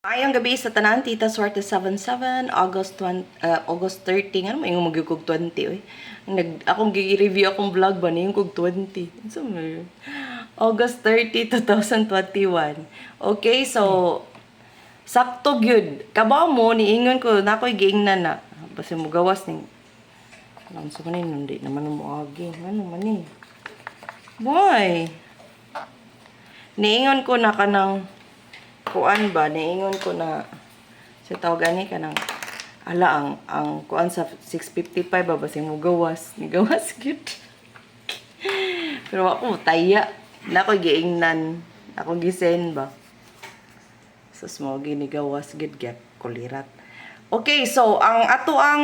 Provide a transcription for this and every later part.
Ayong gabi sa tanan, Tita Swerte 77, August 30, ano may magigog 20, oy. Akong gi-review akong vlog ba na yung kog 20. So, August 30, 2021. Okay, so, sakto gyud. Kabaw mo, niingon ko, na ako'y giingnan na. Basta mo gawas ni. Alam sa manin, hindi naman mo agi. Ano man eh. Boy! Niingon ko na kanang kuan ba, niingon ko na sa tawag ani kanang ala ang kuan sa 655 ba basing mo gawas ni gawas gyud. Pero ako taya na ko giingnan ako gisend ba sa small gini gawas gyud gyud kulirat. Okay, so ang ato ang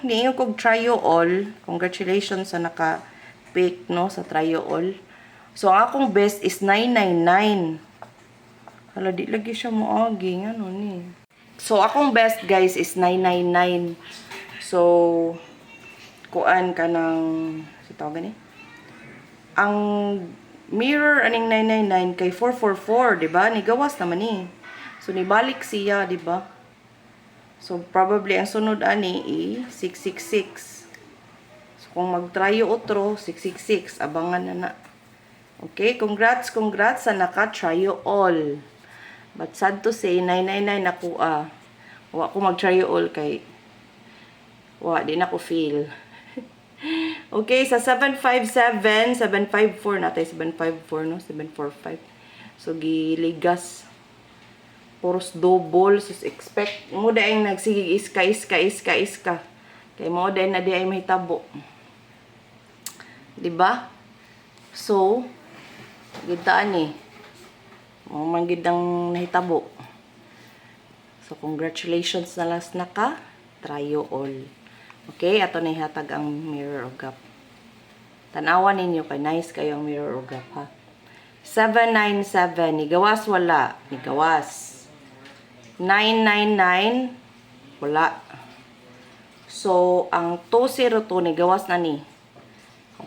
niingon kog tryo all. Congratulations sa naka pick no sa tryo all. So ang akong best is 999. Hala, di lagi siya moagi. Ano ni? So, akong best, guys, is 999. So, kuan ka ng... Si tawag ni? Ang mirror aning 999 kay 444, di ba? Nigawas naman ni. So, nibalik siya, di ba? So, probably ang sunod ani 666. So, kung mag-tryo otro, 666. Abangan na na. Okay, congrats sa naka-tryo all. But sad to say, 999 ako wa ko mag-tryo all kay wa di na ko feel. Okay, sa 757, 754 natay 754 no, 745. So giligas. Puros double sus expect mo daing nagsige iska. Kay mo daing na di ay mahitabo. Di ba? So, gitaan eh. Manggid ang nahitabo. So, congratulations na last naka tryo all. Okay, ato na ihatag ang mirror of gap. Tanawan ninyo kay nice kayo ang mirror of gap ha. 797, nigawas wala, nigawas. 999, wala. So, ang 202 nigawas na ni.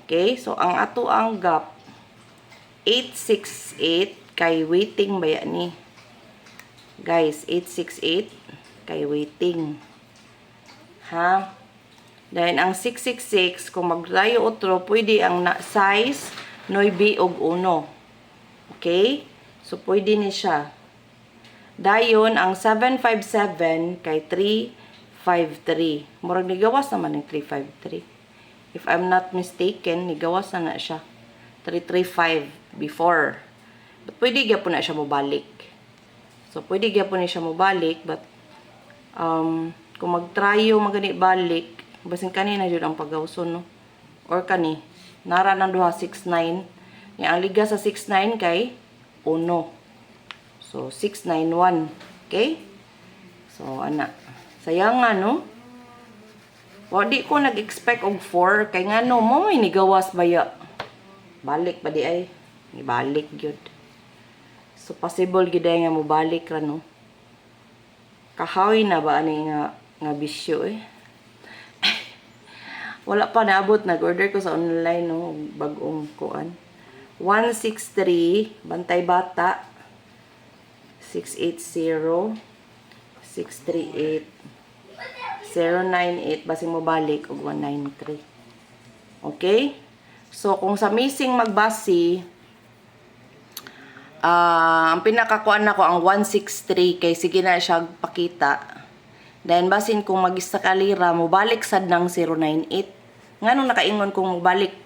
Okay, so ang ato ang gap 868 kay waiting baya ni. Guys, 868 kay waiting. Ha? Dahil ang 666 kung maglayo otro, pwede ang size 9 og 1. Okay? So pwede ni siya. Dayon ang 757 kay 353. Murag nigawas naman ng 353. If I'm not mistaken, nigawas na siya. 335 before. But pwede gyapon na siya mobalik. So pwede gyapon na siya mobalik, but kung magtryo magani balik, basin kanina jud ang pagawson no. Or kani nara nang duha 69. Ni ang liga sa 69 kay 1. So 691. Okay? So ana. Sayang nga no. Wadi ko nag-expect og 4 kay ngano mo may nigawas baya. Balik ba di ay? Ibalik gyud. So, possible gid nga mo balik ra no. Kahawi na ba ani nga bisyo eh. Wala pa naabot, nag-order ko sa online no, bag-ong kuan. 163 Bantay Bata. 680 638 098 basing mo balik og 193. Okay? So, kung sa missing magbasi, ang pinakakuan na ko ang 163 kay sige na siya pakita. Then basin kung magista kalira mo balik sad ng 098. Nganong nakaingon kung mobalik.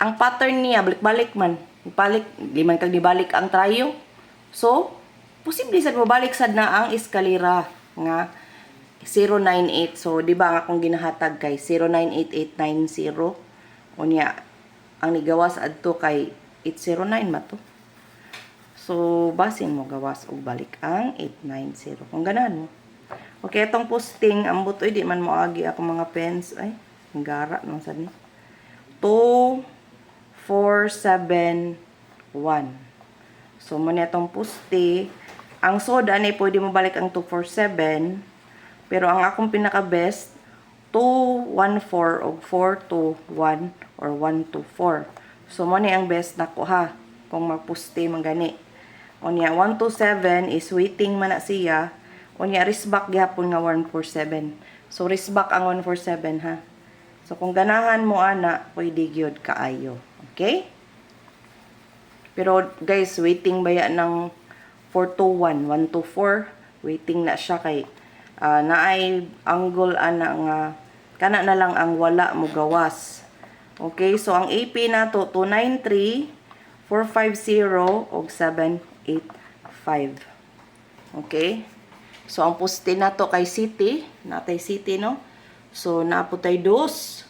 Ang pattern niya balik-balik man. Balik di man kag dibalik ang tryo. So posible sad mo balik sad na ang eskalera nga 098. So di ba nga kung ginahatag kay 098890 unya ang nigawas adto kay 809 ba to. So, basin mo gawas og balik ang 890. Kung ganahan mo. Okay, itong posting, ambot oy, di man mo agi ako mga pens. Ay, ang gara nung sad ni. 2471. So, muna itong poste. Ang soda na pwede mo balik ang 247. Pero ang akong pinaka-best, 214 o 421 or 124. So, muna ang best na ko ha. Kung magposte man gani. Unya 127 is waiting man na siya. Unya risback gyapon nga 147. So risback ang 147 ha. So kung ganahan mo ana, pwede gyud kaayo. Okay? Pero guys, waiting ba yan ng 421, 124, waiting na siya kay naay angle ana nga kana na lang ang wala mo gawas. Okay, so ang AP nato 293, 450 og 785. Okay? So ang poste nato kay City, natay City no. So naputay dos.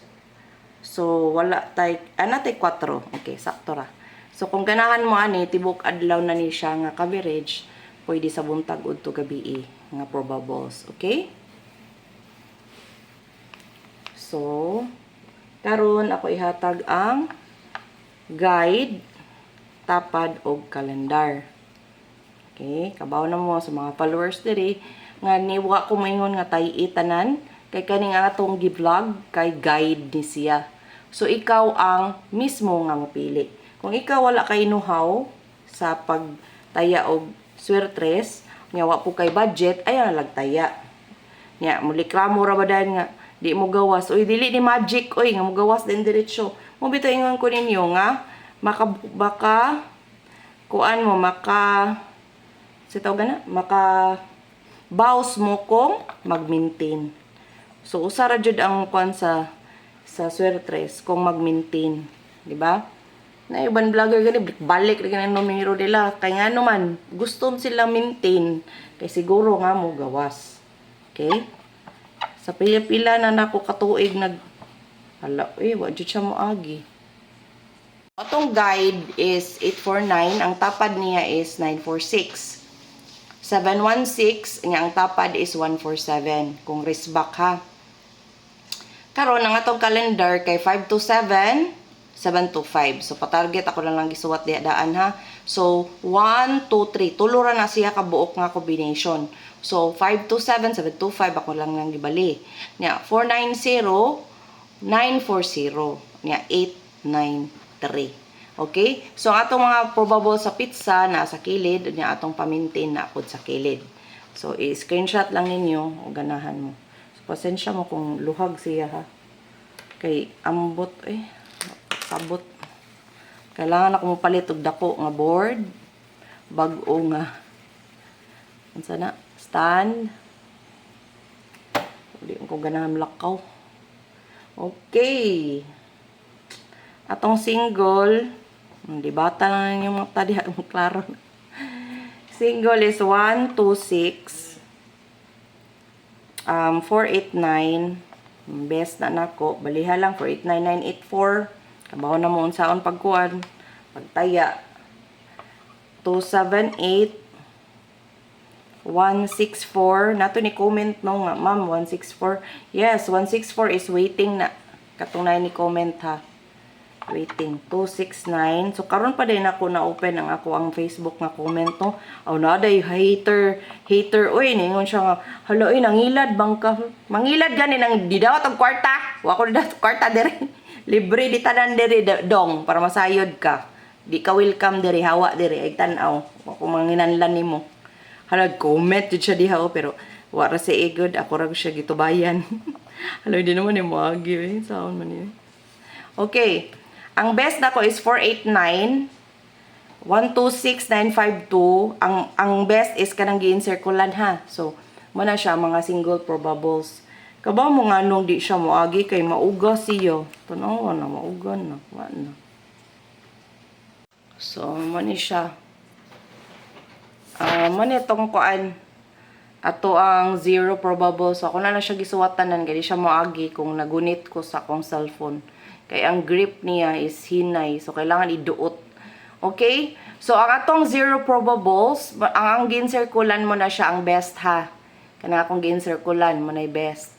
So wala tay natay 4. Okay, sakto ra. So kung ganahan mo ani tibok adlaw na ni siya nga coverage, pwede sa buntag udto gabi nga probables, okay? So karon ako ihatag ang guide, tapad og kalendar. Okay, kabaw na mo sa mga followers diri nga niwa ko moingon nga tay tanan kay kani nga atong gi-vlog kay guide ni siya. So ikaw ang mismo nga mopili. Kung ikaw wala kay know-how sa pagtaya og swertres, nya wa po kay budget, ayaw na lagtaya. Nya mulikramo ra badan nga di mo gawas. Uy dili ni magic oy nga mo gawas din diretso. Mo bitaw ingon ko ninyo nga baka kuan mo maka bawas mo kung mag-maintain. So usara jud ang kuan sa swertres kung mag-maintain, di ba? Na ibang vlogger gani balik rin ang numero nila kay nga naman gusto sila maintain kay siguro nga mo gawas. Okay? Sa pila-pila na nako katuig hala wa jud siya mo agi. Atong guide is 849, ang tapad niya is 946. 716 nga ang tapad is 147 kung risback ha. Karon ang atong calendar kay 527 725. So pa-target ako lang gisuwat diha daan ha. So 1 2 3 tulo ra na siya ka buok nga combination. So 527 725 ako lang gibali. Nya 490 940 nya 893. Okay? So, atong mga probable sa pizza na sa kilid, niya atong pamintain na pod sa kilid. So, i-screenshot lang ninyo o ganahan mo. So, pasensya mo kung luhag siya ha. Kay ambot sabot. Kailangan ako mapalit og dako nga board. Bag-o nga. Unsa na? Stand. Hindi ko ganahan lakaw. Okay. Atong single, di bata lang yung mga tadi klaro. Single is 126 489. Best na nako, baliha lang 489984. Kabaw na mo unsaon pagkuan, pagtaya. 278 164. Nato ni comment no nga, ma'am 164. Yes, 164 is waiting na. Katong na ni comment ha. Waiting 269. So karon pa din ako na open ang ako ang Facebook nga comment no. Aw na day hater oy ningon siya nga hala oy nangilad bang ka. Mangilad gani nang didawat og kwarta. Wa ko didawat kwarta diri. Libre di tanan diri dong para masayod ka. Di ka welcome diri hawa diri ay tan-aw. Wa ko manginanlan nimo. Hala comment jud siya diha pero wa ra siya good ako ra siya gitubayan. Hala di naman ni mo agi sound man ni. Okay. Ang best nako is 489 126952. Ang best is kanang gi-encirculan ha. So, muna siya mga single probables. Kabaw mo nga nung di siya moagi kay mauga siya. Tanawa na mauga na. Wa na. So, mani siya. Mani itong kuan. Ato ang zero probables. So, ako na siya gisuwatanan. Kaya di siya moagi kung nagunit ko sa akong cellphone. Kaya ang grip niya is hinay. So, kailangan iduot. Okay? So, ang atong zero probables, ang gin-circulan mo na siya ang best ha. Kana akong gin-circulan mo na yung best.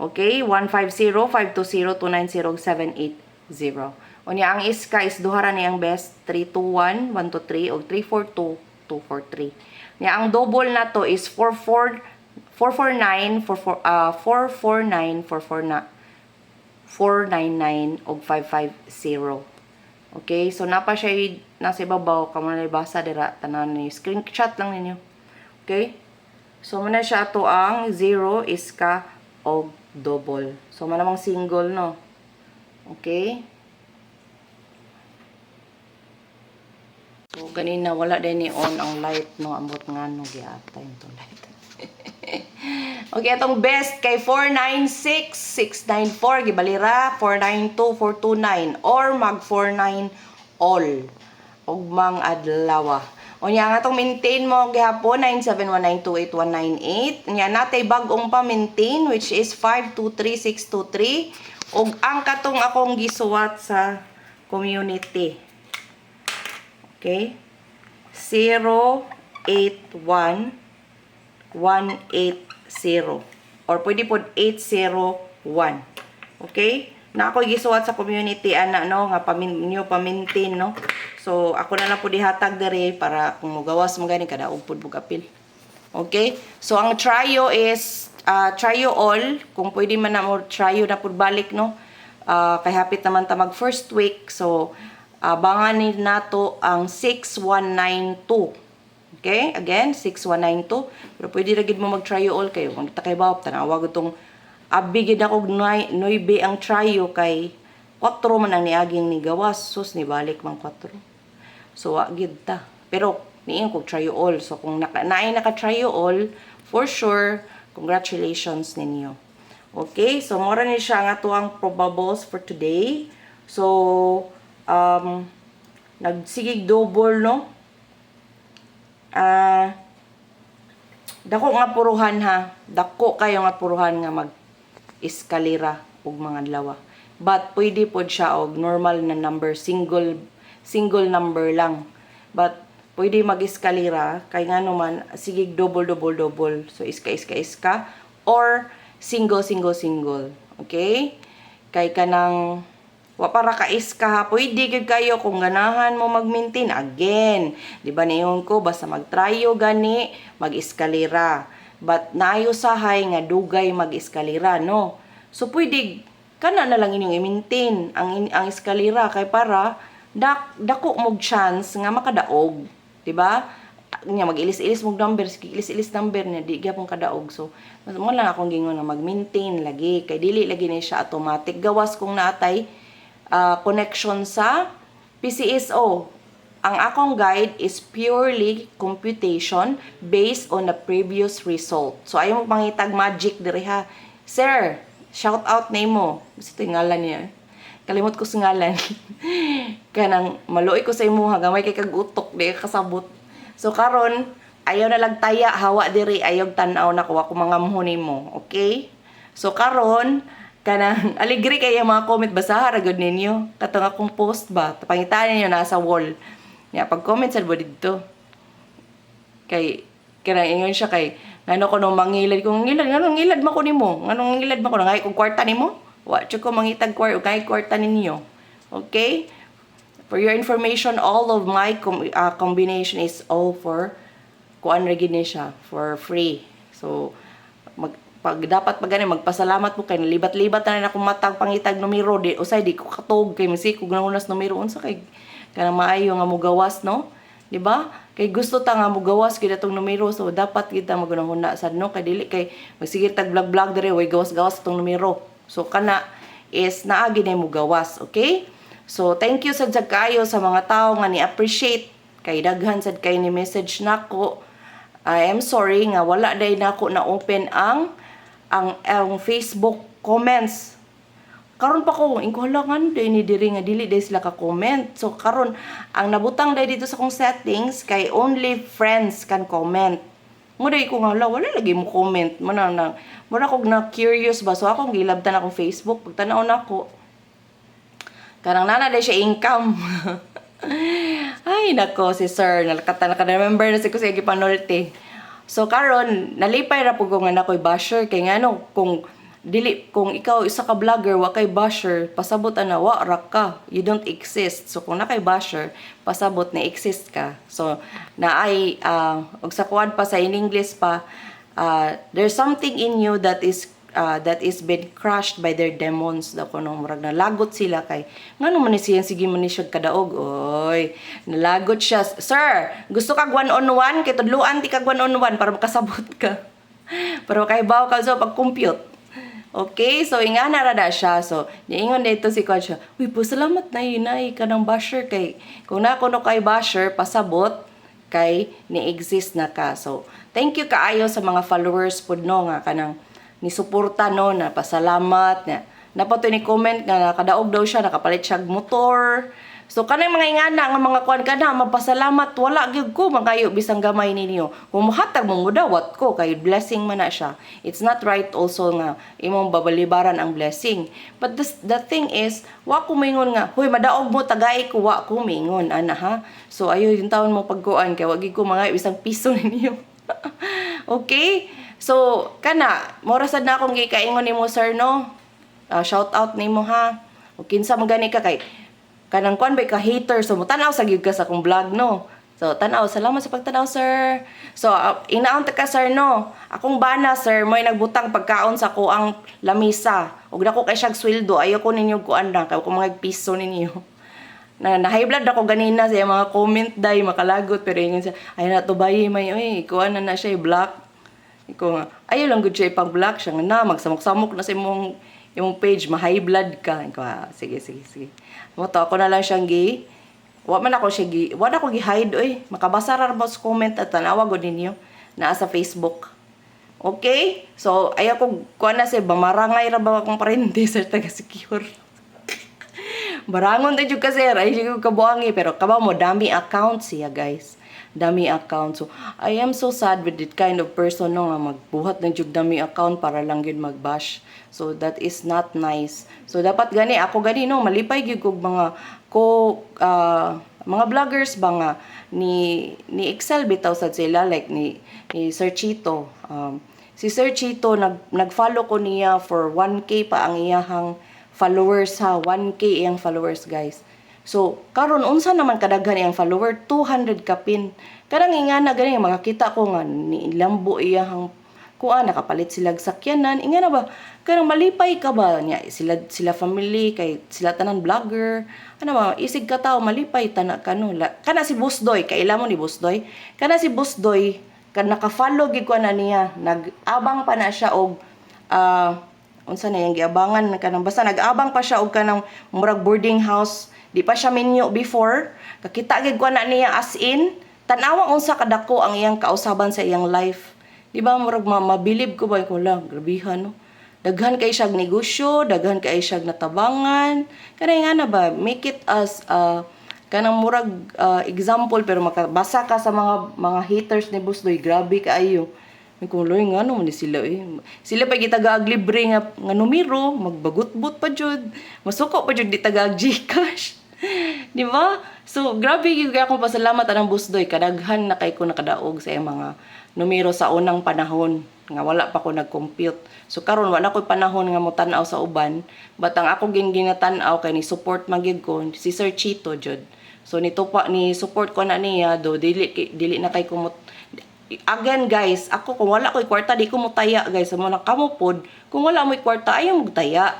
Okay? 150, 520, 290, 780. O niya, ang iska is duhara niya ang best. 321, 123, o 342, 243. Niya, ang double na to is 449, 499 og 550. Okay? So, napa siya nasa ibabaw kamo na ibasa dira tanan ni screenshot lang ninyo. Okay? So muna siya ato ang 0 iska og double. So manamang single no. Okay? So ganina wala din ni on ang light no, ambot nga no giatay itong light. Okay, atong best kay 496,694 gibalira 492,429 or mag 49 all ug mang adlaw. Unya nga atong maintain mo gihapon 971928198. Unya natay bag-ong pa maintain which is 523623 ug ang katong akong gisuwat sa community. Okay? 081180 or pwede pod 801. Okay? Na ako gisuwat sa community ana no nga new pamintin no. So ako na lang po dihatag dere para kung mugawas mo gani kada ug pud apil. Okay? So ang tryo is tryo all kung pwede man na mo tryo na pud balik no. Kay hapit naman ta mag first week. So abangan nato ang 6192. Okay? Again, 6192. Pero pwede ra gid mo mag tryo all kayo kung ta kay bawop tanawa gutong abigid ako 9 ang tryo kay 4 man ang niaging ni gawas sus ni balik mang 4. So wa gid ta. Pero niin ko tryo all. So kung naay naka tryo all, for sure congratulations ninyo. Okay? So mora ni siya ang atuang probables for today. So nagsigig double no. Dako nga puruhan ha. Dako kayo nga puruhan nga mag eskalera ug mga adlaw. But pwede pod siya og normal na number, single number lang. But pwede mag-eskalera kay nga naman sige double. So iska or single. Okay? Kay kanang wa para ka iska ha, pwede gid kayo kung ganahan mo mag-maintain again. Di ba niyon ko basta mag-tryo gani, mag-eskalera. But naayo sahay nga dugay mag-eskalera no. So pwede kana na lang inyong i-maintain ang eskalera kay para dako mog chance nga makadaog, di ba? Nya mag-ilis-ilis mog number, ilis-ilis number na di gyapon kadaog. So mo lang akong gingon nga mag-maintain lagi kay dili lagi ni siya automatic gawas kung naatay connection sa PCSO. Ang akong guide is purely computation based on the previous result. So, ayaw mo pangitag magic diri ha. Sir, shout out name mo. Gusto yung ngalan niya. Kalimot ko sa ngalan. Kanang maluoy ko sa imo ha. Gamay kay kagutok. Di kasabot. So, karon ayaw na lang taya. Hawa diri. Ayaw tanaw na kuha ko mga muhunin mo. Okay? So, karon kanang aligri kay mga comment. Basaha ragod ninyo. Katong akong post ba. Pangitaan ninyo nasa wall. Pag-comment sa dito. Kay ingon siya kay ngano ko nung mangilad kung ngilad man ko nimo. Nganong ngilad man ko ngay kung kwarta nimo? Wa jud ko mangitag kwarta ninyo. Okay? For your information, all of my combination is all for kuan ra gid ni siya for free. So pag dapat gani magpasalamat mo kay nalibat-libat na akong matag pangitag numero di usay di ko katog kay misik kog nangunas numero unsa kay kanang maayo nga mugawas no, di ba? Kay gusto ta nga mugawas gid atong numero so dapat kita magunahuna sad no kay dili kay magsigir tag vlog dire way gawas atong numero. So kana is naa gid mo gawas, okay? So thank you sad kayo sa mga tawo nga ni appreciate kay daghan sad kay ni message nako. I am sorry nga wala day nako na open ang Facebook comments. Karon pa ko ingko halangan day ni diri nga dili day sila ka comment. So karon ang nabutang day dito sa kong settings kay only friends can comment. Mo day ko nga wala lagi mo comment. Mo na kog na curious ba so akong gilabtan akong Facebook pagtanaw nako. Karang nana day siya income. Ay nako si sir naka-remember na si ko sa gipanorte. So karon nalipay ra pud ko nga nakoy basher kay ngano kung ikaw isa ka vlogger wa kay basher pasabot ana wa ra ka, you don't exist. So kung na kay basher pasabot na exist ka. So naay og sa kuan pa sa in English pa there's something in you that is that is been crushed by their demons daw kuno murag nalagot sila kay ngano man ni siya sige man ni siya kadaog oy nalagot siya sir gusto kag one on one kay tudluan ti kag one on one para makasabot ka pero kay baw ka sa pag-compute. Okay, so ingana ra da siya. So, niingon dito si Kwan siya, uy, po, salamat na inay ka ng basher kay, kung na kuno kay basher, pasabot, kay ni-exist na ka. So, thank you kaayo sa mga followers po no, nga kanang ni-suporta no, na pasalamat, na pa to ni comment nga nakadaog daw siya, nakapalit siya motor. So, kanang mga ingana nga mga kuan kana, mapasalamat, wala gyud ko, magayo bisang gamay ninyo. Kung muhatag mong mudawat ko, kay blessing man na siya. It's not right also nga, imong babalibaran ang blessing. But the thing is, wa ko mingon nga, huy, madaog mo, tagay ko, wa ko mingon, ana ha. So, ayo yung taon mo pagkuan, kay wagi ko mga bisang piso ninyo. Okay? So, kana, morasad na akong gikaingon nimo sir, no? Shout out nimo ha. O kinsa magani ka kay kanang kuan bay ka hater so tanaw sa gyud ka sa akong vlog no. So tanaw salamat sa pagtanaw sir. So inaon ta ka sir no. Akong bana sir mo'y nagbutang pagkaon sa ko ang lamisa. Ug dako kay siyang sweldo ayo ko ninyo kuan na kay ko mga piso ninyo. Na high blood ako ganina sa mga comment day makalagot pero ingon siya ay na to bayi may oy kuan na siya block. Iko nga ayo lang gud siya pang block siya nga na magsamok-samok na sa imong page ma-high blood ka. Iko sige. Moto ako na lang siyang wa man ako siya wa na ko gi-hide oy. Makabasa ra mo sa comment at tanawa gud ninyo naa sa Facebook. Okay? So ayo ko kuan na si bamarangay ra ba akong parente sir taga secure. Barangon tayo kasi ay siguro kabuangi pero kabaw mo dami account siya guys. Dami account. So I am so sad with that kind of person no nga magbuhat ng jud dami account para lang gyud magbash. So that is not nice. So dapat gani ako gani no malipay gyud kog mga vloggers ba nga ni Excel bitaw sad sila like ni Sir Chito. Si Sir Chito nag-follow ko niya for 1K pa ang iyahang followers ha. 1K iyang followers guys. So karon unsa naman kadaghan iyang follower 200 kapin. Karang ingana gani makakita ko nga ni lambo iyahang kuan nakapalit sila sakyanan ingana ba kanang malipay ka ba niya sila family kay sila tanan vlogger ano ba isig ka tao malipay tana kano kana si Busdoy kay ila mo ni Busdoy kana si Busdoy kan naka-follow gid ko na niya nag-abang pa na siya og unsa na yang giabangan kanang basta nag-abang pa siya og kanang murag boarding house di pa siya minyo before kakita gid ko na niya as in tan-awa unsa kadako ang iyang kausaban sa iyang life. Di ba murag mabilib ko ba ko lang grabihan no. Daghan kay siya negosyo, daghan kay siya natabangan. Kanay nga na ba make it as kanang murag example pero makabasa ka sa mga haters ni Busdoy grabe kaayo. May kuloy nga no ni sila Sila pa gitagaag libre nga numero, magbagut-but pa jud. Masuko pa jud di tagaag GCash. Di ba? So grabe gyud akong pasalamat anang Busdoy kadaghan na kay ko nakadaog sa mga numero sa unang panahon nga wala pa ko nag-compute. So karon wala ko panahon nga mo tan-aw sa uban, but ang ako ginatan-aw kay ni support magyud ko si Sir Chito jud. So ni support ko na niya do dili na kay kumot. Again guys, ako kung wala ko'y kwarta di ko mo taya guys. Mo na kamo pod, kung wala mo'y kwarta ayaw mo taya.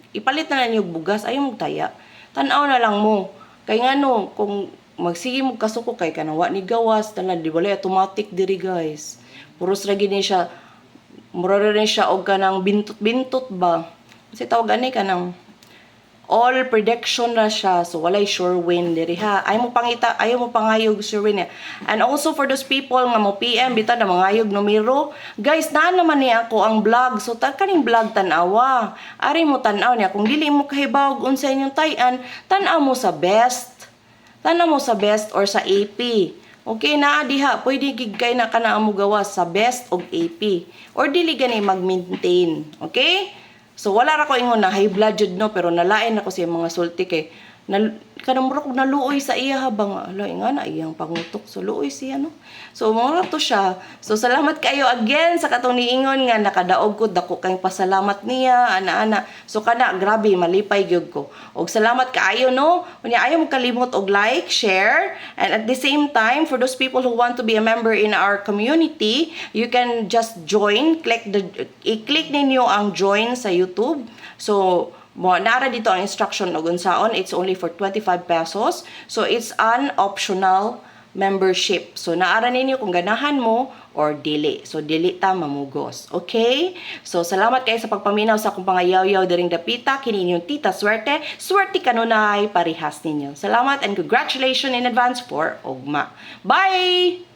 Ipalit na lang yung bugas, ayaw mo taya. Tan-aw na lang mo. Kay ngano kung magsige mo kasuko kay kanawa ni gawas tanan di wala automatic diri guys puros ra gini siya mura rin siya og kanang bintot ba kasi tawag ani kanang all prediction na siya so walay sure win diri ha ayaw mo pangayog sure win ya. And also for those people nga mo PM bitaw na mangayog numero guys naa naman ni ako ang vlog so kaning vlog tan-awa ari mo tan-aw niya kung dili mo kahibaw unsa inyong tay-an tan-aw mo sa best or sa AP. Okay na diha, pwede gigay na kana amo gawas sa best og AP or dili gani mag-maintain. Okay? So wala ra ko ingon na high blood jud no pero nalain ako sa mga sulti kay kanang murag og naluoy sa iya habang ala nga na iyang pangutok so luoy siya no. So mura to siya. So salamat kayo again sa katong niingon nga nakadaog ko dako kay pasalamat niya ana-ana. So kana grabe malipay gyud ko. Og salamat kaayo no. Unya ayo mo kalimot og like, share, and at the same time for those people who want to be a member in our community, you can just join, i-click ninyo ang join sa YouTube. So nara dito ang instruction og unsaon. It's only for 25 pesos. So it's an optional membership. So naara ninyo kung ganahan mo or dili. So dili ta mamugos. Okay? So salamat kayo sa pagpaminaw sa akong pangayaw-yaw diring dapita kini inyong tita Swerte. Swerte kanunay parihas ninyo. Salamat and congratulations in advance for ugma. Bye.